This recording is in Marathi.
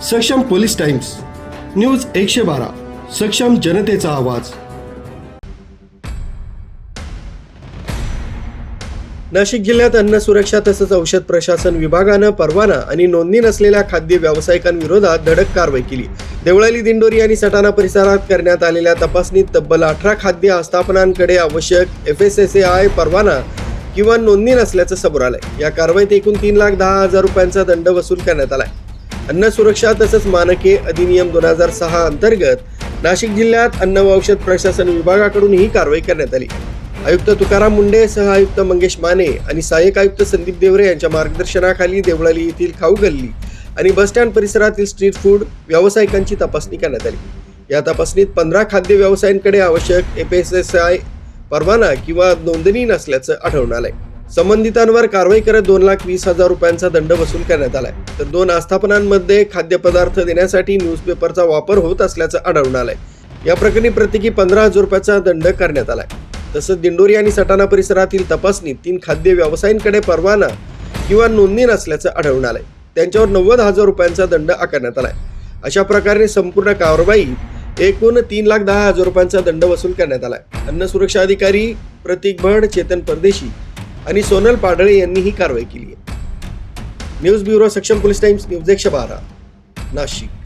सक्षम पोलीस टाइम्स न्यूज 112 सक्षम जनतेचा आवाज। नाशिक जिल्ह्यात अन्न सुरक्षा तसंच औषध प्रशासन विभागानं परवाना आणि नोंदणी नसलेल्या खाद्य व्यावसायिकांविरोधात धडक कारवाई केली। देवळाली, दिंडोरी आणि सटाणा परिसरात करण्यात आलेल्या तपासणीत तब्बल 18 खाद्य आस्थापनांकडे आवश्यक FSSAI परवाना किंवा नोंदणी नसल्याचं समोर आलंय। या कारवाईत एकूण 3,10,000 रुपयांचा दंड वसूल करण्यात आलाय। अन्न सुरक्षा तसंच मानके अधिनियम 2006 अंतर्गत नाशिक जिल्ह्यात अन्न व औषध प्रशासन विभागाकडून ही कारवाई करण्यात आली। आयुक्त तुकाराम मुंडे, सह आयुक्त मंगेश माने आणि सहाय्यक आयुक्त संदीप देवरे यांच्या मार्गदर्शनाखाली देवळाली येथील खाऊ गल्ली आणि बस स्टँड परिसरातील स्ट्रीट फूड व्यावसायिकांची तपासणी करण्यात आली। या तपासणीत 15 खाद्य व्यवसायांकडे आवश्यक FSSAI परवाना किंवा नोंदणी नसल्याचं आढळून आलंय। संबंधितांवर कारवाई करत 2,20,000 रुपयांचा दंड वसूल करण्यात आलाय। तर 2 आस्थापनांमध्ये खाद्यपदार्थ देण्यासाठी न्यूजपेपरचा वापर होत असल्याचं आढळून आलंय। या प्रकरणी प्रत्येकी 15,000 रुपयाचा दंड करण्यात आलाय। तसंच दिंडोरी आणि सटाणा परिसरातील तपासणीत 3 खाद्य व्यवसायांकडे परवाना किंवा नोंदणी नसल्याचं आढळून आलंय। त्यांच्यावर 90,000 रुपयांचा दंड आकारण्यात आलाय। अशा प्रकारे संपूर्ण कारवाईत एकूण 3,10,000 रुपयांचा दंड वसूल करण्यात आलाय। अन्न सुरक्षा अधिकारी प्रतीक भड, चेतन परदेशी आणि सोनल पाडळे यांनी ही कारवाई केली आहे। न्यूज ब्युरो, सक्षम पोलीस टाइम्स, न्यूज 112 नाशिक।